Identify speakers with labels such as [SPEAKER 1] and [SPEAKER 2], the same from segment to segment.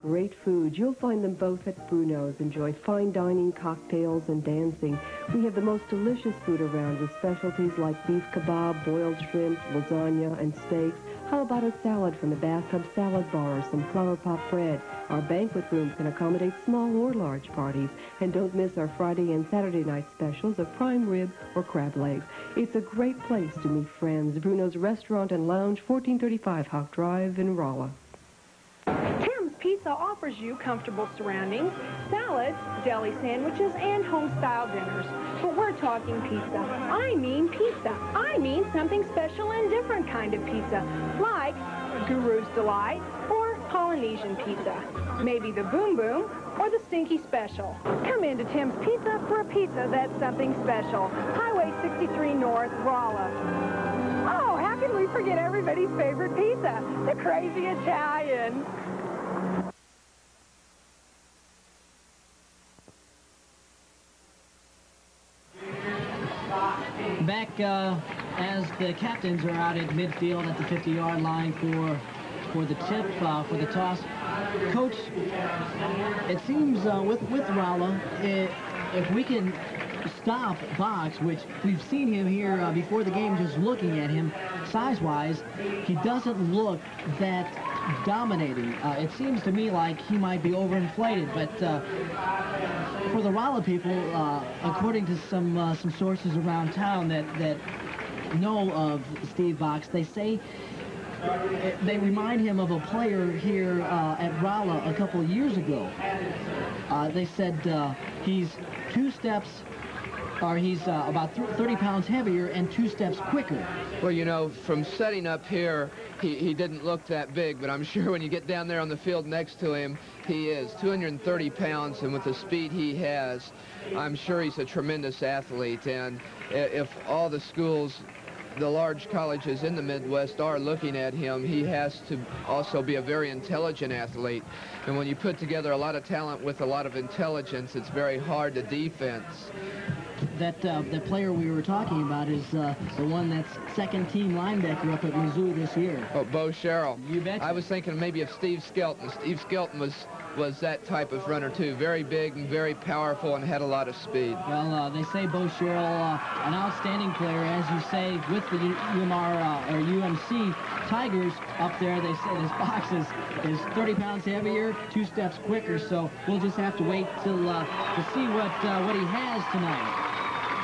[SPEAKER 1] Great food. You'll find them both at Bruno's. Enjoy fine dining, cocktails, and dancing. We have the most delicious food around with specialties like beef kebab, boiled shrimp, lasagna, and steaks. How about a salad from the Bathtub Salad Bar or some flour pot bread? Our banquet room can accommodate small or large parties. And don't miss our Friday and Saturday night specials of prime rib or crab legs. It's a great place to meet friends. Bruno's Restaurant and Lounge, 1435 Hawk Drive in Rolla.
[SPEAKER 2] Pizza offers you comfortable surroundings, salads, deli sandwiches, and home-style dinners. But we're talking pizza. I mean pizza. I mean something special and different kind of pizza, like Guru's Delight or Polynesian pizza. Maybe the Boom Boom or the Stinky Special. Come into Tim's Pizza for a pizza that's something special. Highway 63 North, Rolla. Oh, how can we forget everybody's favorite pizza, the Crazy Italian?
[SPEAKER 3] Back as the captains are out at midfield at the 50-yard line for the tip, for the toss. Coach, it seems with Rolla, if we can stop Box, which we've seen him here before the game just looking at him, size-wise, he doesn't look that dominating. It seems to me like he might be overinflated, but for the Rolla people, according to some sources around town that know of Steve Box, they say they remind him of a player here at Rolla a couple of years ago. They said he's about 30 pounds heavier and 2 steps quicker.
[SPEAKER 4] Well, you know, from setting up here, he didn't look that big, but I'm sure when you get down there on the field next to him, he is 230 pounds, and with the speed he has, I'm sure he's a tremendous athlete. And if all the schools, the large colleges in the Midwest are looking at him, he has to also be a very intelligent athlete. And when you put together a lot of talent with a lot of intelligence, it's very hard to defense.
[SPEAKER 3] That player we were talking about is the one that's second-team linebacker up at Mizzou this year.
[SPEAKER 4] Oh, Bo Sherrill.
[SPEAKER 3] You betcha.
[SPEAKER 4] I was thinking maybe of Steve Skelton. Steve Skelton was that type of runner, too. Very big and very powerful and had a lot of speed.
[SPEAKER 3] Well, they say Bo Sherrill, an outstanding player, as you say, with the UMC Tigers up there. They say his Box is 30 pounds heavier, 2 steps quicker, so we'll just have to wait till to see what he has tonight.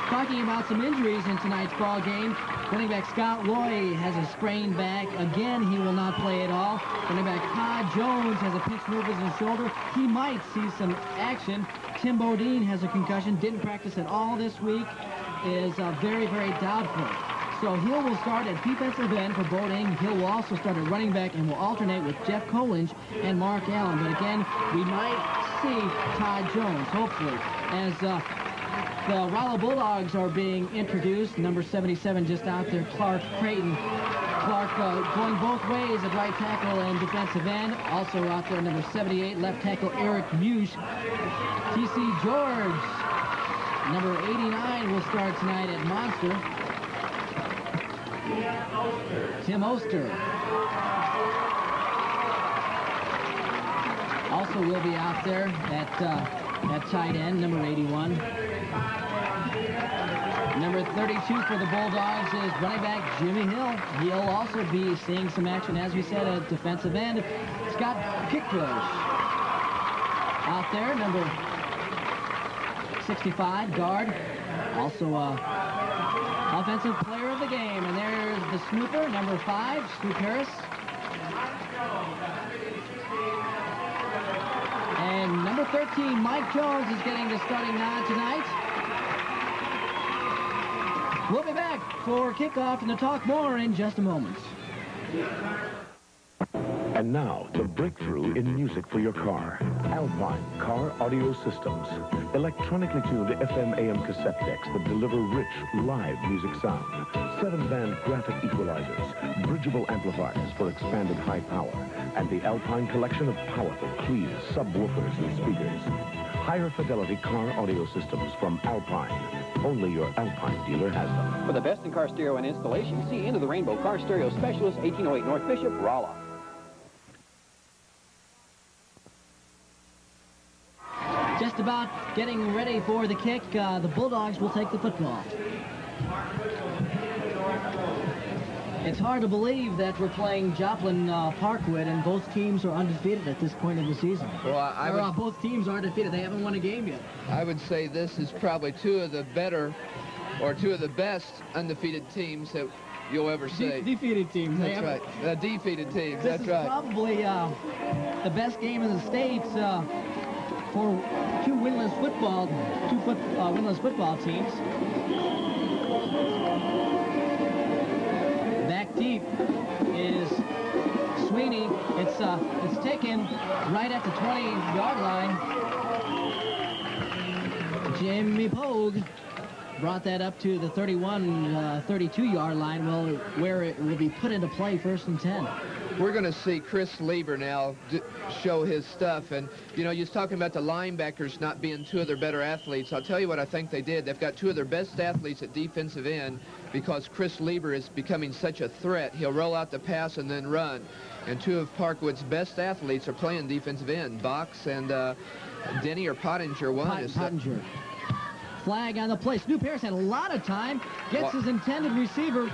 [SPEAKER 3] Talking about some injuries in tonight's ball game, running back Scott Loy has a sprained back. Again, he will not play at all. Running back Todd Jones has a pinch move in his shoulder. He might see some action. Tim Bodine has a concussion, didn't practice at all this week, is very, very doubtful. So Hill will start at defensive end for Bodine. Hill will also start at running back and will alternate with Jeff Colinge and Mark Allen. But again, we might see Todd Jones, hopefully, as the Rolla Bulldogs are being introduced. Number 77 just out there, Clark Creighton. Clark going both ways at right tackle and defensive end. Also out there, number 78, left tackle Eric Mush. T.C. George, number 89, will start tonight at Monster. Tim Oster also will be out there at tight end, number 81. Number 32 for the Bulldogs is running back Jimmy Hill. He'll also be seeing some action, as we said, at defensive end. Scott Kickbush out there, number 65, guard. Also offensive player of the game. And there's the snooper, number 5, Snoop Harris. And number 13, Mike Jones, is getting the starting nod tonight. We'll be back for kickoff and to talk more in just a moment.
[SPEAKER 5] And now, the breakthrough in music for your car. Alpine Car Audio Systems. Electronically tuned FM/AM cassette decks that deliver rich, live music sound. 7-band graphic equalizers. Bridgeable amplifiers for expanded high power. And the Alpine collection of powerful, clean subwoofers and speakers. Higher fidelity car audio systems from Alpine. Only your Alpine dealer has them.
[SPEAKER 6] For the best in car stereo and installation, see Into the Rainbow Car Stereo Specialist, 1808 North Bishop, Rolla.
[SPEAKER 3] just about getting ready for the kick. The Bulldogs will take the football. It's hard to believe that we're playing Joplin Parkwood, and both teams are undefeated at this point in the season.
[SPEAKER 4] Well,
[SPEAKER 3] both teams are undefeated. They haven't won a game yet.
[SPEAKER 4] I would say this is probably two of the better, or two of the best undefeated teams that you'll ever see.
[SPEAKER 3] Defeated teams.
[SPEAKER 4] That's right. The defeated teams. That's right.
[SPEAKER 3] This is probably the best game in the States for two winless football teams. Back deep is Sweeney. It's taken right at the 20-yard line. Jimmy Pogue brought that up to the 32-yard line, where it will be put into play 1st and 10.
[SPEAKER 4] We're going to see Chris Lieber now show his stuff. And, you know, you're talking about the linebackers not being two of their better athletes. I'll tell you what I think they did. They've got two of their best athletes at defensive end because Chris Lieber is becoming such a threat. He'll roll out the pass and then run. And two of Parkwood's best athletes are playing defensive end. Box and Denny or Pottinger.
[SPEAKER 3] Pottinger. Flag on the play. Snoop Harris had a lot of time. Gets his intended receiver.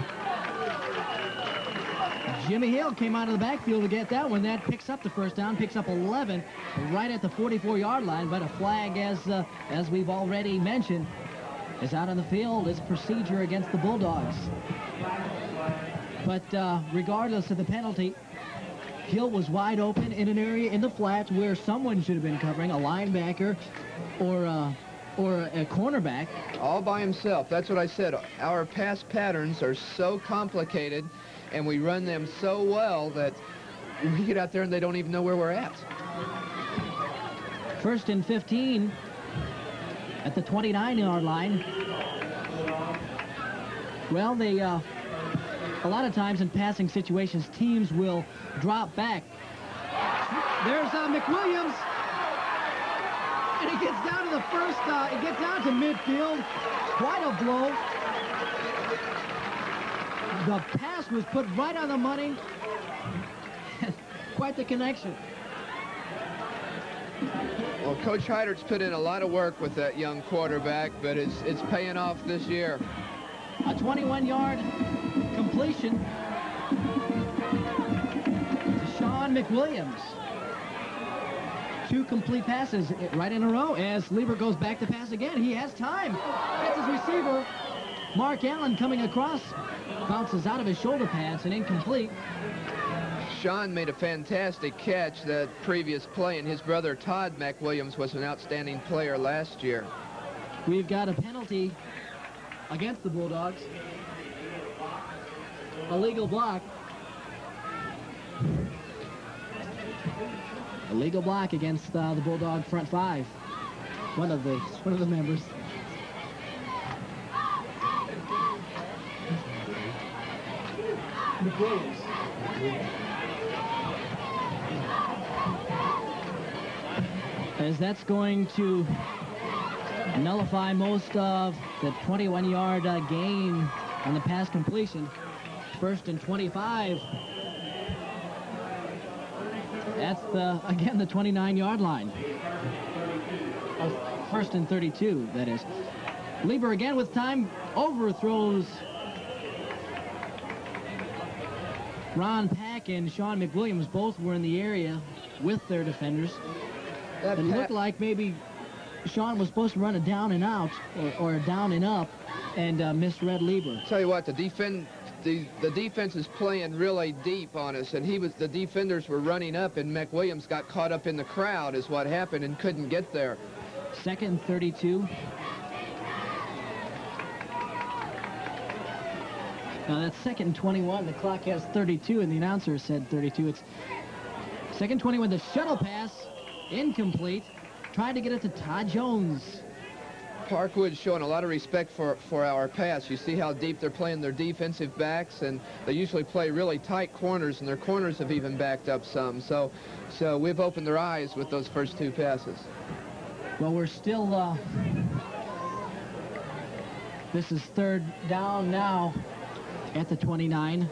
[SPEAKER 3] Jimmy Hale came out of the backfield to get that one. That picks up the first down, picks up 11 right at the 44-yard line. But a flag, as we've already mentioned, is out on the field. It's procedure against the Bulldogs. But regardless of the penalty, Hill was wide open in an area in the flats where someone should have been covering, a linebacker or a cornerback.
[SPEAKER 4] All by himself. That's what I said. Our pass patterns are so complicated, and we run them so well that we get out there and they don't even know where we're at.
[SPEAKER 3] 1st and 15 at the 29-yard line. Well, they a lot of times in passing situations, teams will drop back. There's McWilliams. And he gets down to the first, it gets down to midfield. Quite a blow. The pass was put right on the money. Quite the connection.
[SPEAKER 4] Well, Coach Heidert's put in a lot of work with that young quarterback, but it's paying off this year.
[SPEAKER 3] A 21-yard completion to Sean McWilliams. 2 complete passes right in a row as Lieber goes back to pass again. He has time. Gets his receiver. Mark Allen coming across. Bounces out of his shoulder pads and incomplete.
[SPEAKER 4] Sean made a fantastic catch that previous play, and his brother Todd McWilliams was an outstanding player last year.
[SPEAKER 3] We've got a penalty against the Bulldogs. Illegal block. Illegal block against the Bulldog front 5. One of the members. As that's going to nullify most of the 21-yard gain on the pass completion. 1st and 25. That's again the 29-yard line. 1st and 32, that is. Lieber again with time, overthrows Ron Pack and Sean McWilliams. Both were in the area with their defenders. It looked like maybe Sean was supposed to run a down and out or a down and up and misread Lieber.
[SPEAKER 4] Tell you what, the defense is playing really deep on us, and the defenders were running up, and McWilliams got caught up in the crowd is what happened and couldn't get there.
[SPEAKER 3] 2nd and 32. Now that's 2nd and 21. The clock has 32, and the announcer said 32. It's 2nd 21. The shuttle pass, incomplete. Trying to get it to Todd Jones.
[SPEAKER 4] Parkwood's showing a lot of respect for our pass. You see how deep they're playing their defensive backs, and they usually play really tight corners, and their corners have even backed up some. So we've opened their eyes with those first 2 passes.
[SPEAKER 3] Well, we're still, this is 3rd down now at the 29.